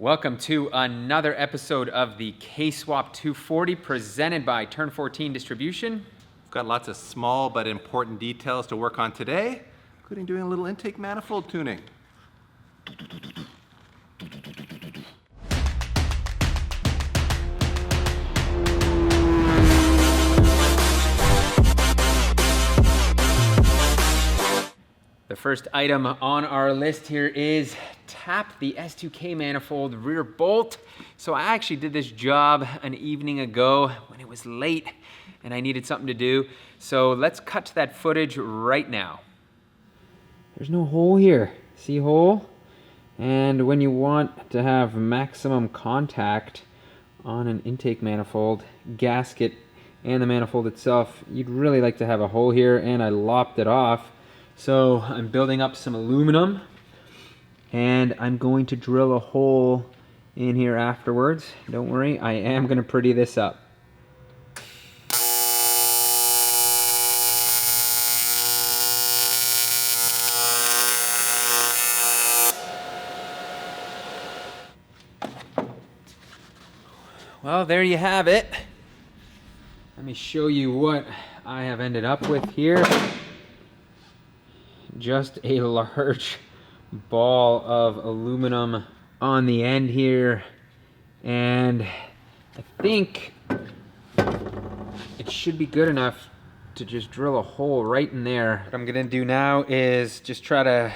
Welcome to another episode of the K-Swap 240 presented by Turn 14 Distribution. We've got lots of small but important details to work on today, including doing a little intake manifold tuning. The first item on our list here is tap the S2K manifold rear bolt. So I actually did this job an evening ago when it was late and I needed something to do. So let's cut to that footage right now. There's no hole here. See hole? And when you want to have maximum contact on an intake manifold, gasket, and the manifold itself, you'd really like to have a hole here, and I lopped it off. So I'm building up some aluminum and I'm going to drill a hole in here afterwards. Don't worry, I am going to pretty this up. Well, there you have it. Let me show you what I have ended up with here. Just a large ball of aluminum on the end here, and I think it should be good enough to just drill a hole right in there. What I'm gonna do now is just try to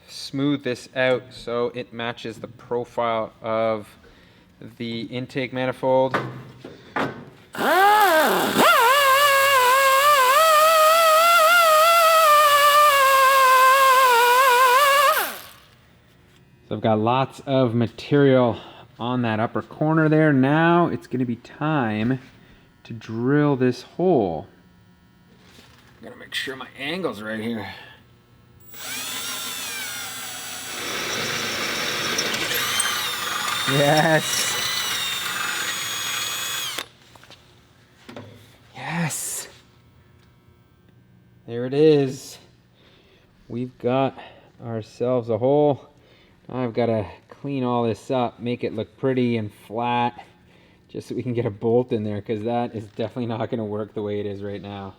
smooth this out so it matches the profile of the intake manifold. So I've got lots of material on that upper corner there. Now it's going to be time to drill this hole. I'm going to make sure my angle's right here. Yes. Yes. There it is. We've got ourselves a hole. I've got to clean all this up, make it look pretty and flat, just so we can get a bolt in there, because that is definitely not going to work the way it is right now.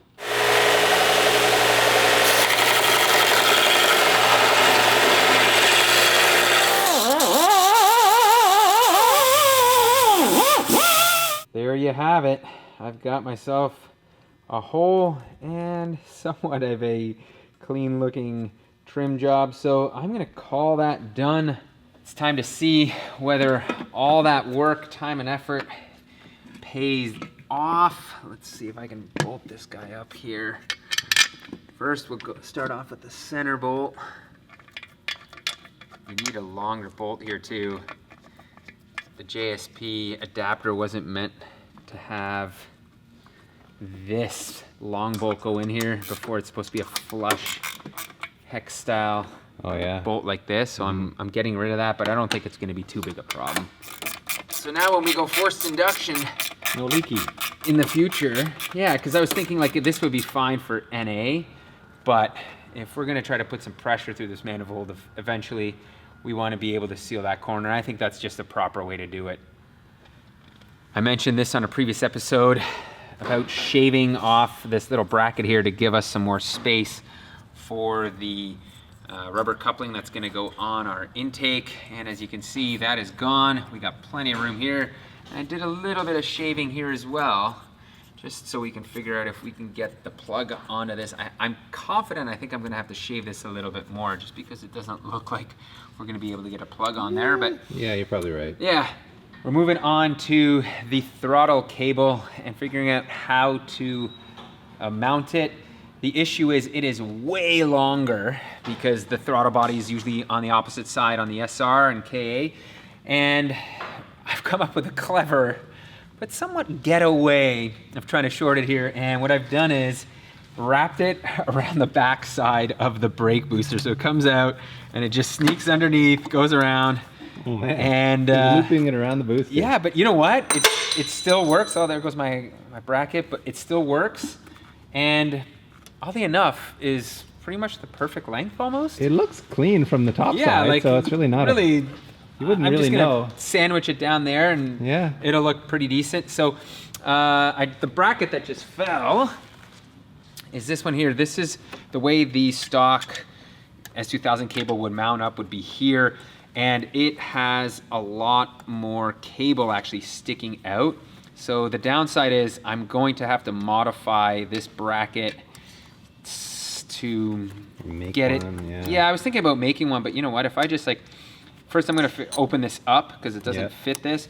There you have it. I've got myself a hole and somewhat of a clean looking trim job, so I'm gonna call that done. It's time to see whether all that work, time and effort pays off. Let's see if I can bolt this guy up here. First, we'll start off with the center bolt. You need a longer bolt here too. The JSP adapter wasn't meant to have this long bolt go in here before. It's supposed to be a flush hex style bolt like this, so I'm getting rid of that, but I don't think it's going to be too big a problem. So now when we go forced induction, No leaky. in the future, yeah, because I was thinking like this would be fine for NA, but if we're going to try to put some pressure through this manifold, eventually we want to be able to seal that corner. I think that's just the proper way to do it. I mentioned this on a previous episode about shaving off this little bracket here to give us some more space for the rubber coupling that's going to go on our intake, and as you can see, that is gone. We got plenty of room here. And I did a little bit of shaving here as well, just so we can figure out if we can get the plug onto this. I'm confident. I think I'm going to have to shave this a little bit more, just because it doesn't look like we're going to be able to get a plug on there. But Yeah, you're probably right. yeah, we're moving on to the throttle cable and figuring out how to mount it. The issue is it is way longer because the throttle body is usually on the opposite side on the SR and KA. And I've come up with a clever but somewhat ghetto way of trying to short it here. And what I've done is wrapped it around the back side of the brake booster. So it comes out and it just sneaks underneath, goes around. Oh man. And you're looping it around the booster. yeah, but you know what? It still works. Oh, there goes my bracket, but it still works. And oddly enough, is pretty much the perfect length almost. It looks clean from the top Yeah, side, like, so it's really not really You wouldn't I'm really just gonna know. sandwich it down there, and Yeah. it'll look pretty decent. So the bracket that just fell is this one here. This is the way the stock S2000 cable would mount up, would be here, and it has a lot more cable actually sticking out. So the downside is I'm going to have to modify this bracket to Make get one, it. yeah. I was thinking about making one, but you know what? If I just like, first I'm gonna open this up because it doesn't Yeah. fit this.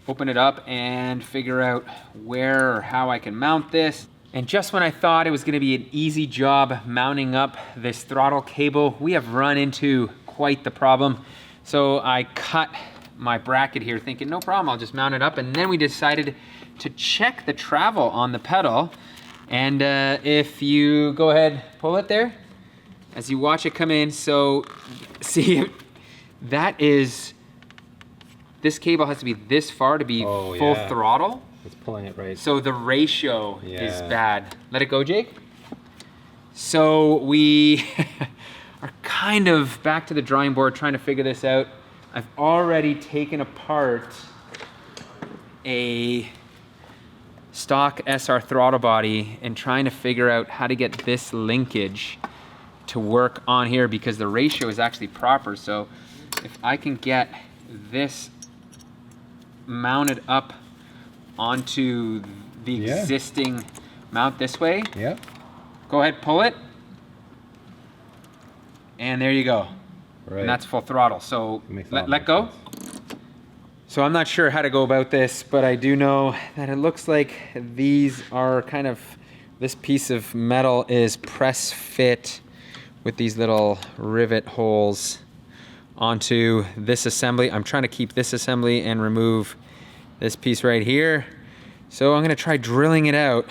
Open it up and figure out where or how I can mount this. And just when I thought it was gonna be an easy job mounting up this throttle cable, we have run into quite the problem. So I cut my bracket here thinking, no problem, I'll just mount it up. And then we decided to check the travel on the pedal. And if you go ahead, pull it there, as you watch it come in. So see, that is, this cable has to be this far to be Oh, full yeah. throttle. It's pulling it right. So the ratio is Yeah. bad. Let it go, Jake. So we are kind of back to the drawing board trying to figure this out. I've already taken apart a stock SR throttle body and trying to figure out how to get this linkage to work on here because the ratio is actually proper. So if I can get this mounted up onto the Yeah. existing mount this way, Yep. go ahead, pull it, and there you go. Right. And that's full throttle. So Makes a lot let more go. sense. So I'm not sure how to go about this, but I do know that it looks like these are kind of, this piece of metal is press fit with these little rivet holes onto this assembly. I'm trying to keep this assembly and remove this piece right here. So I'm gonna try drilling it out.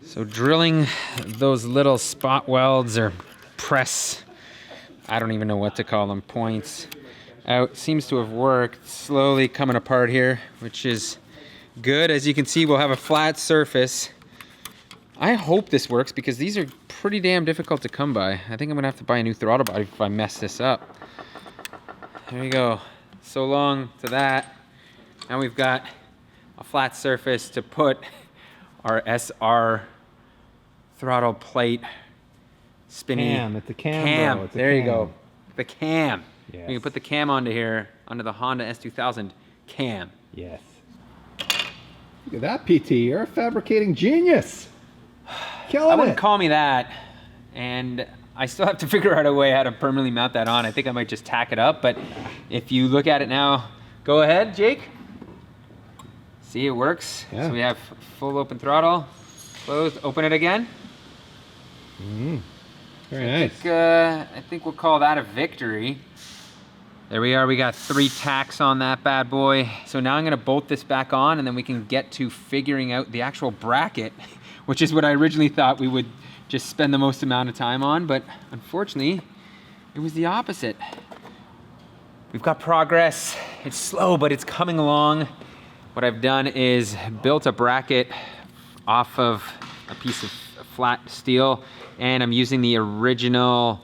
So drilling those little spot welds or press, I don't even know what to call them, points out seems to have worked. Slowly coming apart here, which is good. As you can see, we'll have a flat surface. I hope this works because these are pretty damn difficult to come by. I think I'm gonna have to buy a new throttle body if I mess this up. There you go. So long to that. Now we've got a flat surface to put our SR throttle plate spinny Cam, it's a cam, bro, it's a there you cam. go. The cam. Yes. We can put the cam onto here, onto the Honda S2000 cam. Yes. Look at that, PT. You're a fabricating genius. Killing I it. wouldn't call me that. And I still have to figure out a way how to permanently mount that on. I think I might just tack it up, but if you look at it now, go ahead, Jake. See, it works. Yeah. So we have full open throttle. Closed, open it again. Very nice. I think we'll call that a victory. There we are, we got 3 tacks on that bad boy. So now I'm gonna bolt this back on and then we can get to figuring out the actual bracket, which is what I originally thought we would just spend the most amount of time on, but unfortunately, it was the opposite. We've got progress. It's slow, but it's coming along. What I've done is built a bracket off of a piece of flat steel, and I'm using the original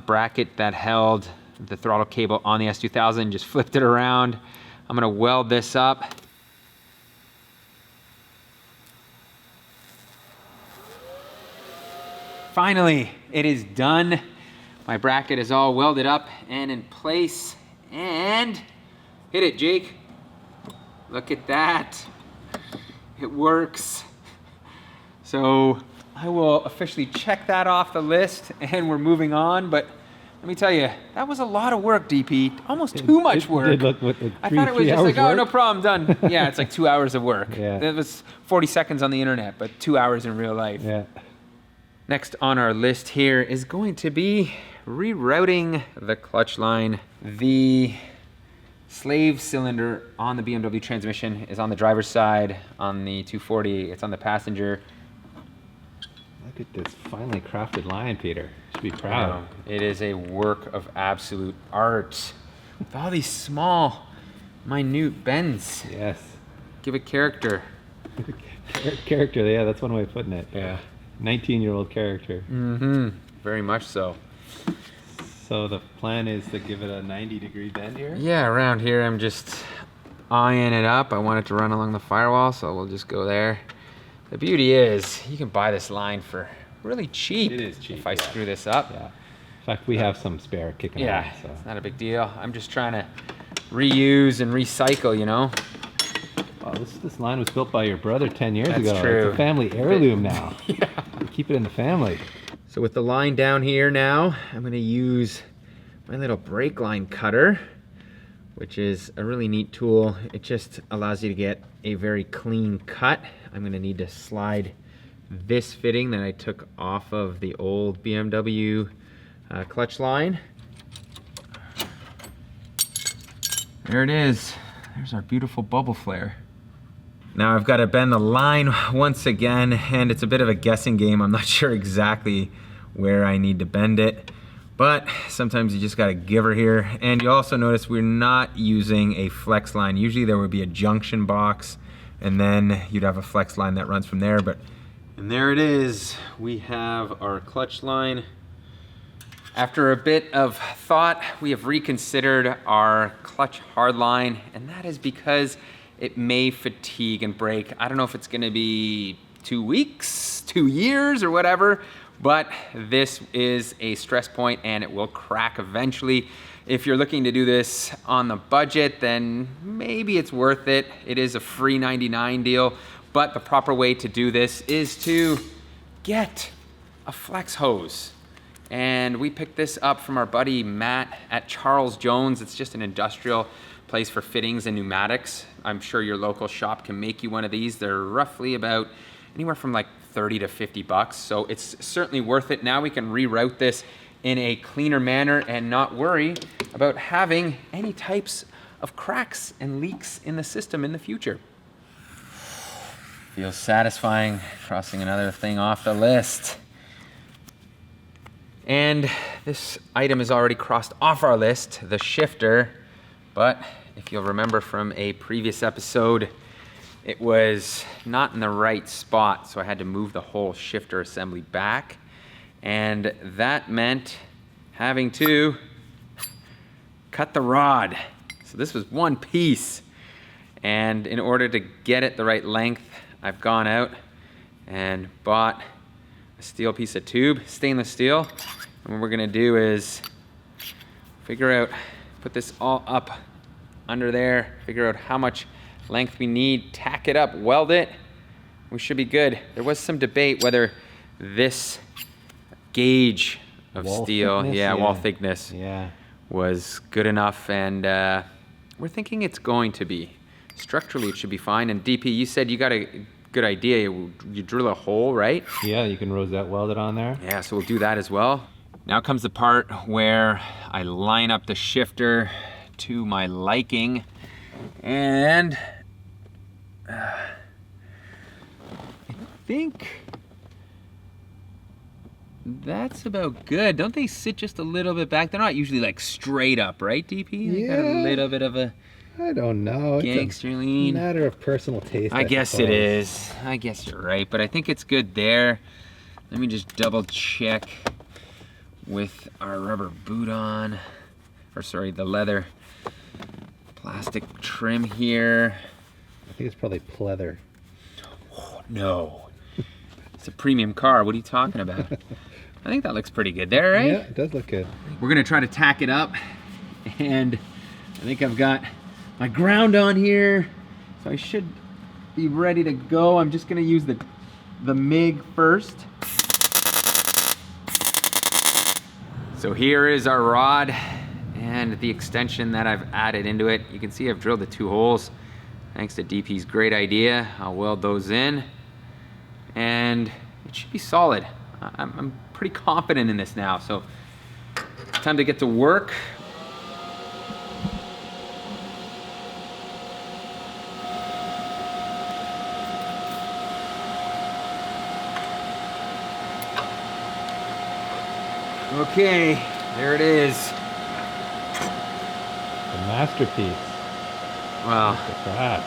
bracket that held the throttle cable on the S2000, just flipped it around. I'm gonna weld this up. Finally, it is done. My bracket is all welded up and in place, and hit it, Jake. Look at that. It works. So I will officially check that off the list and we're moving on, but let me tell you, that was a lot of work, DP. Almost too much work. It looked like I thought it was just like, oh, work. no problem, done. Yeah, it's like 2 hours of work. Yeah. That was 40 seconds on the internet, but 2 hours in real life. Yeah. Next on our list here is going to be rerouting the clutch line. The slave cylinder on the BMW transmission is on the driver's side. On the 240, it's on the passenger. Look at this finely crafted line, Peter. Should be proud. It is a work of absolute art. With all these small, minute bends. Yes. Give it character. Character, yeah, that's one way of putting it. Yeah. 19-year-old character. Mm-hmm. very much so. So the plan is to give it a 90-degree bend here? Yeah, around here I'm just eyeing it up. I want it to run along the firewall, so we'll just go there. The beauty is you can buy this line for really cheap. It is cheap, if I yeah. screw this up. Yeah. In fact, we have some spare kicking Yeah, around. So. it's not a big deal. I'm just trying to reuse and recycle, you know? Well, this line was built by your brother 10 years That's ago. true. It's a family heirloom now. Yeah. We keep it in the family. So with the line down here now, I'm gonna use my little brake line cutter, which is a really neat tool. It just allows you to get a very clean cut. I'm gonna need to slide this fitting that I took off of the old BMW clutch line. There it is. There's our beautiful bubble flare. Now I've got to bend the line once again, and it's a bit of a guessing game. I'm not sure exactly where I need to bend it, but sometimes you just got to give her here. And you also notice we're not using a flex line. Usually there would be a junction box, and then you'd have a flex line that runs from there. And there it is. We have our clutch line. After a bit of thought, we have reconsidered our clutch hardline, and that is because it may fatigue and break. I don't know if it's gonna be 2 weeks, 2 years, or whatever, but this is a stress point and it will crack eventually. If you're looking to do this on the budget, then maybe it's worth it. It is a free 99 deal, but the proper way to do this is to get a flex hose. And we picked this up from our buddy Matt at Charles Jones. It's just an industrial place for fittings and pneumatics. I'm sure your local shop can make you one of these. They're roughly about anywhere from like 30 to 50 bucks. So it's certainly worth it. Now we can reroute this in a cleaner manner and not worry about having any types of cracks and leaks in the system in the future. Feels satisfying crossing another thing off the list. And this item is already crossed off our list, the shifter. But if you'll remember from a previous episode, it was not in the right spot, so I had to move the whole shifter assembly back. And that meant having to cut the rod. So this was one piece. And in order to get it the right length, I've gone out and bought a steel piece of tube, stainless steel. And what we're gonna do is figure out, put this all up under there, figure out how much length we need, tack it up, weld it. We should be good. There was some debate whether this gauge of Wall steel, thickness? wall thickness, Yeah. was good enough, and we're thinking it's going to be. Structurally, it should be fine. And DP, you said you got a good idea. You drill a hole, right? Yeah, you can rosette weld it on there. Yeah, so we'll do that as well. Now comes the part where I line up the shifter to my liking, and I think that's about good. Don't they sit just a little bit back? They're not usually like straight up, right, DP? They got a Yeah. little bit of a I don't know. gangster It's a lean. matter of personal taste. I guess it suppose. is. I guess you're right, but I think it's good there. Let me just double check with our rubber boot on, or sorry, the leather plastic trim here. I think it's probably pleather. No, it's a premium car. What are you talking about? I think that looks pretty good there, right? Yeah, it does look good. We're gonna try to tack it up, and I think I've got my ground on here, so I should be ready to go. I'm just gonna use the MIG first. So here is our rod and the extension that I've added into it. You can see I've drilled the 2 holes. Thanks to DP's great idea. I'll weld those in, and it should be solid. I'm pretty confident in this now, so it's time to get to work. Okay, there it is. A masterpiece. Well, Look at that.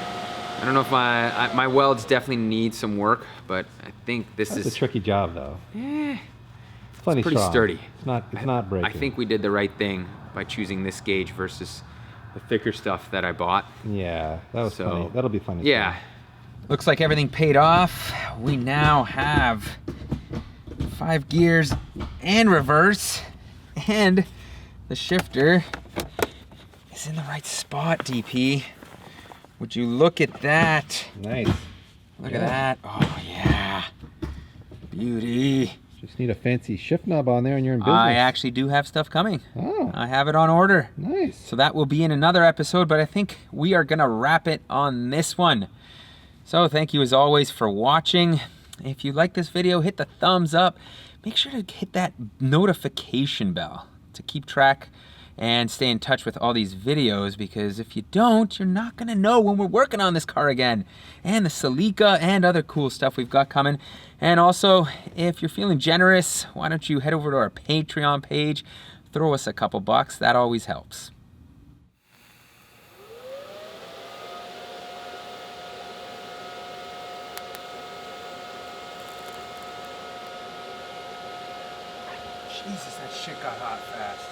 I don't know if my welds definitely need some work, but I think this That's is a tricky job, though. plenty pretty strong. sturdy. It's not breaking. I think we did the right thing by choosing this gauge versus the thicker stuff that I bought. Yeah, that was So, funny. That'll be funny. Yeah. Looks like everything paid off. We now have 5 gears and reverse, and the shifter is in the right spot, DP. Would you look at that? Nice. Look at that. Oh, yeah. Beauty. Just need a fancy shift knob on there and you're in business. I actually do have stuff coming. Oh, I have it on order. nice. So that will be in another episode, but I think we are going to wrap it on this one. So thank you as always for watching. If you like this video, hit the thumbs up. Make sure to hit that notification bell to keep track and stay in touch with all these videos, because if you don't, you're not going to know when we're working on this car again, and the Celica and other cool stuff we've got coming. And also, if you're feeling generous, why don't you head over to our Patreon page, throw us a couple bucks. That always helps. Jesus, that shit got hot fast.